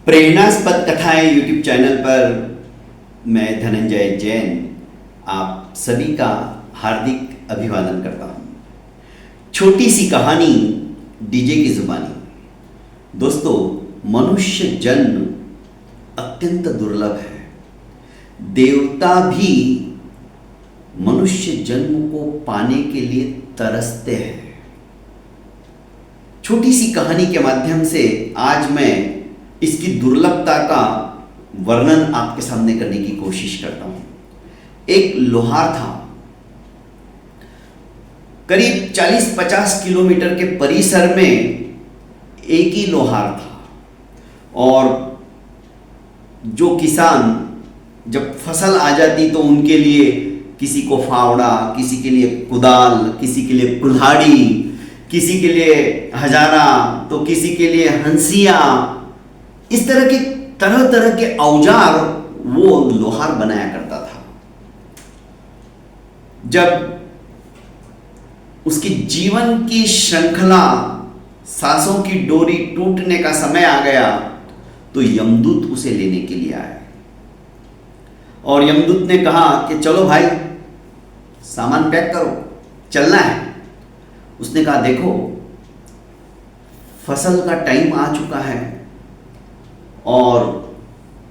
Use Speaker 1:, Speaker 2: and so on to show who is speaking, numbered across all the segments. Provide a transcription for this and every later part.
Speaker 1: प्रेरणास्पद कथाएं YouTube channel पर मैं धनंजय जैन आप सभी का हार्दिक अभिवादन करता हूं। छोटी सी कहानी डीजे की जुबानी। दोस्तों, मनुष्य जन्म अत्यंत दुर्लभ है। देवता भी मनुष्य जन्म को पाने के लिए तरसते हैं। छोटी सी कहानी के माध्यम से आज मैं इसकी दुर्लभता का वर्णन आपके सामने करने की कोशिश करता हूं। एक लोहार था। करीब 40-50 किलोमीटर के परिसर में एक ही लोहार था और जो किसान जब फसल आ जाती तो उनके लिए किसी को फावड़ा, किसी के लिए कुदाल, किसी के लिए कुल्हाड़ी, किसी के लिए हजारा, तो किसी के लिए हंसिया, इस तरह तरह के औजार वो लोहार बनाया करता था। जब उसकी जीवन की श्रृंखला, सांसों की डोरी टूटने का समय आ गया तो यमदूत उसे लेने के लिए आया और यमदूत ने कहा कि चलो भाई, सामान पैक करो, चलना है। उसने कहा देखो, फसल का टाइम आ चुका है और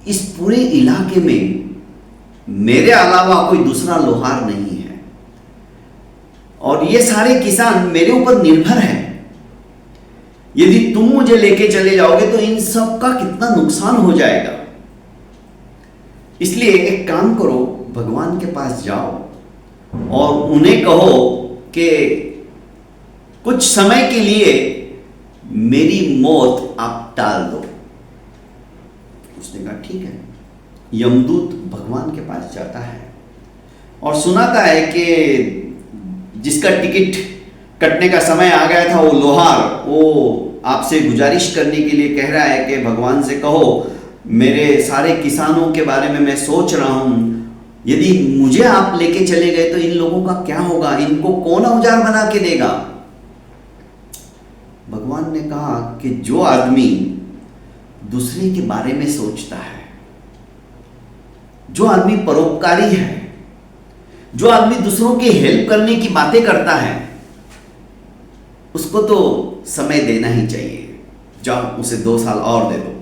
Speaker 1: इस पूरे इलाके में मेरे अलावा कोई दूसरा लोहार नहीं है और ये सारे किसान मेरे ऊपर निर्भर हैं। यदि तुम मुझे लेके चले जाओगे तो इन सब का कितना नुकसान हो जाएगा। इसलिए एक काम करो, भगवान के पास जाओ और उन्हें कहो कि कुछ समय के लिए मेरी मौत आप टाल दो। उसने कहा ठीक है। यमदूत भगवान के पास जाता है और सुनाता है कि जिसका टिकट कटने का समय आ गया था, वो लोहार, वो आपसे गुजारिश करने के लिए कह रहा है कि भगवान से कहो, मेरे सारे किसानों के बारे में मैं सोच रहा हूं, यदि मुझे आप लेके चले गए तो इन लोगों का क्या होगा, इनको कौन औजार बना के देगा। भगवान ने कहा कि जो आदमी दूसरे के बारे में सोचता है, जो आदमी परोपकारी है, जो आदमी दूसरों की हेल्प करने की बातें करता है, उसको तो समय देना ही चाहिए। जाओ, उसे 2 साल और दे दो।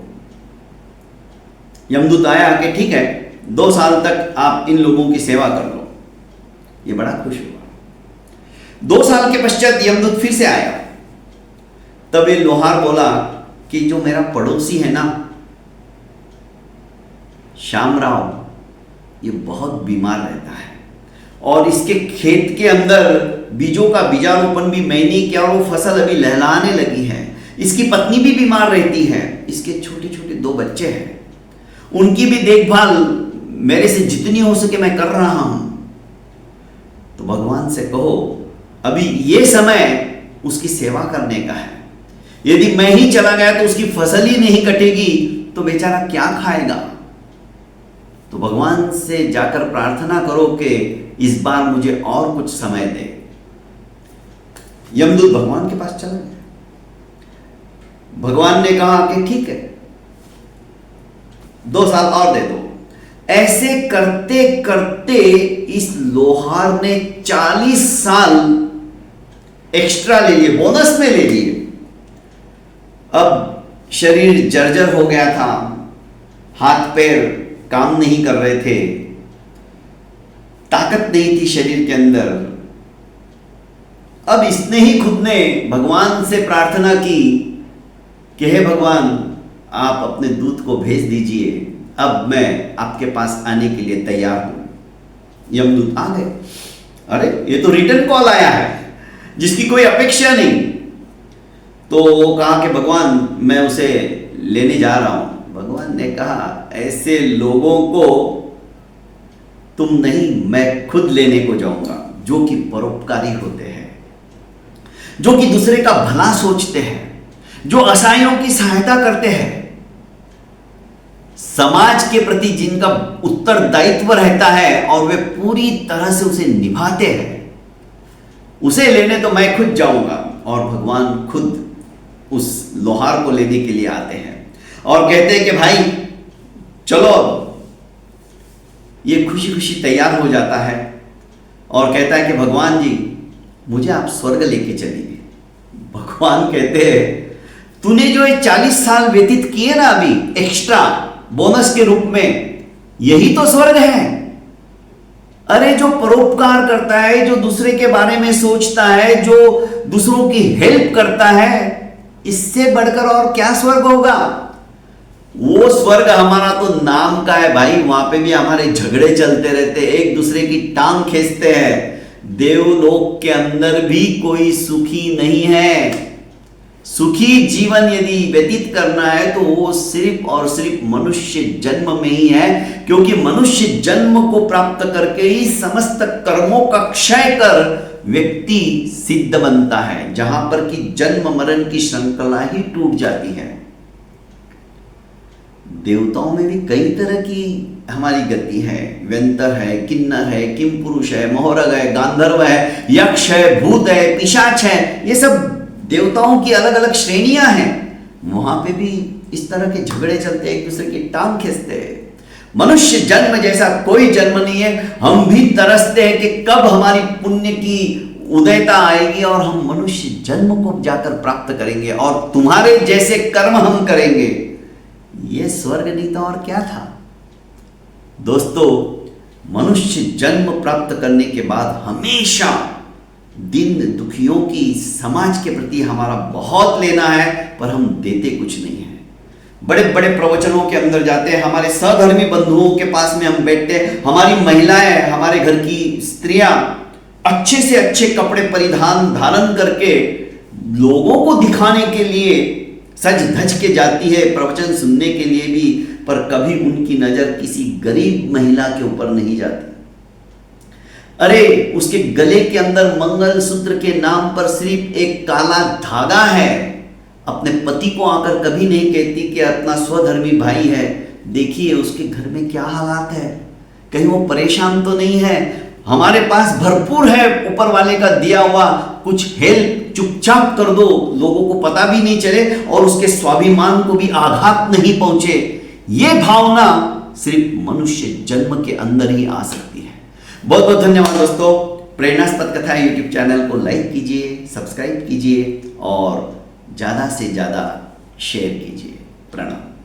Speaker 1: यमदूत आया कि ठीक है, 2 साल तक आप इन लोगों की सेवा कर लो। ये बड़ा खुश हुआ। 2 साल के पश्चात यमदूत फिर से आया। तब ये लोहार बोला कि जो मेरा पड़ोसी है ना, श्यामराव, ये बहुत बीमार रहता है और इसके खेत के अंदर बीजों का बीजारोपण भी मैंने किया और वो फसल अभी लहलहाने लगी है। इसकी पत्नी भी बीमार रहती है, इसके छोटे छोटे 2 बच्चे हैं, उनकी भी देखभाल मेरे से जितनी हो सके मैं कर रहा हूं। तो भगवान से कहो, अभी ये समय उसकी सेवा करने का है। यदि मैं ही चला गया तो उसकी फसल ही नहीं कटेगी तो बेचारा क्या खाएगा। तो भगवान से जाकर प्रार्थना करो कि इस बार मुझे और कुछ समय दे। यमदूत भगवान के पास चला गया। भगवान ने कहा कि ठीक है, 2 साल और दे दो। ऐसे करते करते इस लोहार ने 40 साल एक्स्ट्रा ले लिए, बोनस में ले लिए। अब शरीर जर्जर हो गया था, हाथ पैर काम नहीं कर रहे थे, ताकत नहीं थी शरीर के अंदर। अब इसने ही खुद ने भगवान से प्रार्थना की कि हे भगवान, आप अपने दूत को भेज दीजिए, अब मैं आपके पास आने के लिए तैयार हूं। यमदूत आ गए। अरे, ये तो रिटर्न कॉल आया है जिसकी कोई अपेक्षा नहीं। तो वो कहा कि भगवान, मैं उसे लेने जा रहा हूं। भगवान ने कहा, ऐसे लोगों को तुम नहीं, मैं खुद लेने को जाऊंगा, जो कि परोपकारी होते हैं, जो कि दूसरे का भला सोचते हैं, जो असहायों की सहायता करते हैं, समाज के प्रति जिनका उत्तरदायित्व रहता है और वे पूरी तरह से उसे निभाते हैं, उसे लेने तो मैं खुद जाऊंगा। और भगवान खुद उस लोहार को लेने के लिए आते हैं। और कहते हैं कि भाई चलो, ये खुशी खुशी तैयार हो जाता है और कहता है कि भगवान जी मुझे आप स्वर्ग लेके चलिए। भगवान कहते हैं तूने जो ये 40 साल व्यतीत किए ना अभी एक्स्ट्रा बोनस के रूप में, यही तो स्वर्ग है। अरे जो परोपकार करता है, जो दूसरे के बारे में सोचता है, जो दूसरों की हेल्प करता है, इससे बढ़कर और क्या स्वर्ग होगा। वो स्वर्ग हमारा तो नाम का है भाई, वहां पे भी हमारे झगड़े चलते रहते, एक दूसरे की टांग खींचते हैं। देवलोक के अंदर भी कोई सुखी नहीं है। सुखी जीवन यदि व्यतीत करना है तो वो सिर्फ और सिर्फ मनुष्य जन्म में ही है, क्योंकि मनुष्य जन्म को प्राप्त करके ही समस्त कर्मों का क्षय कर व्यक्ति सिद्ध बनता है, जहां पर कि जन्म मरण की श्रृंखला ही टूट जाती है। देवताओं में भी कई तरह की हमारी गति है, व्यंतर है, किन्नर है, किम पुरुष है, मोहरग है, गांधर्व है, यक्ष है, भूत है, पिशाच है, ये सब देवताओं की अलग अलग श्रेणियां हैं। वहां पे भी इस तरह के झगड़े चलते हैं, एक दूसरे की टांग खींचते हैं। मनुष्य जन्म जैसा कोई जन्म नहीं है। हम भी तरसते हैं कि कब हमारी पुण्य की उदयता आएगी और हम मनुष्य जन्म को जाकर प्राप्त करेंगे और तुम्हारे जैसे कर्म हम करेंगे। ये स्वर्ग नहीं था और क्या था। दोस्तों, मनुष्य जन्म प्राप्त करने के बाद हमेशा दीन दुखियों की समाज के प्रति हमारा बहुत लेना है, पर हम देते कुछ नहीं है। बड़े बड़े प्रवचनों के अंदर जाते हैं, हमारे सहधर्मी बंधुओं के पास में हम बैठते हैं, हमारी महिलाएं, हमारे घर की स्त्रियां अच्छे से अच्छे कपड़े परिधान धारण करके लोगों को दिखाने के लिए सज धज के जाती है, प्रवचन सुनने के लिए भी, पर कभी उनकी नजर किसी गरीब महिला के ऊपर नहीं जाती। अरे उसके गले के अंदर मंगलसूत्र के नाम पर सिर्फ एक काला धागा है। अपने पति को आकर कभी नहीं कहती कि अपना स्वधर्मी भाई है, देखिए उसके घर में क्या हालात है, कहीं वो परेशान तो नहीं है। हमारे पास भरपूर है ऊपर वाले का दिया हुआ, कुछ हेल्प चुपचाप कर दो, लोगों को पता भी नहीं चले और उसके स्वाभिमान को भी आघात नहीं पहुंचे। ये भावना सिर्फ मनुष्य जन्म के अंदर ही आ सकती है। बहुत बहुत धन्यवाद दोस्तों। प्रेरणास्पद कथा यूट्यूब चैनल को लाइक कीजिए, सब्सक्राइब कीजिए और ज़्यादा से ज़्यादा शेयर कीजिए। प्रणाम।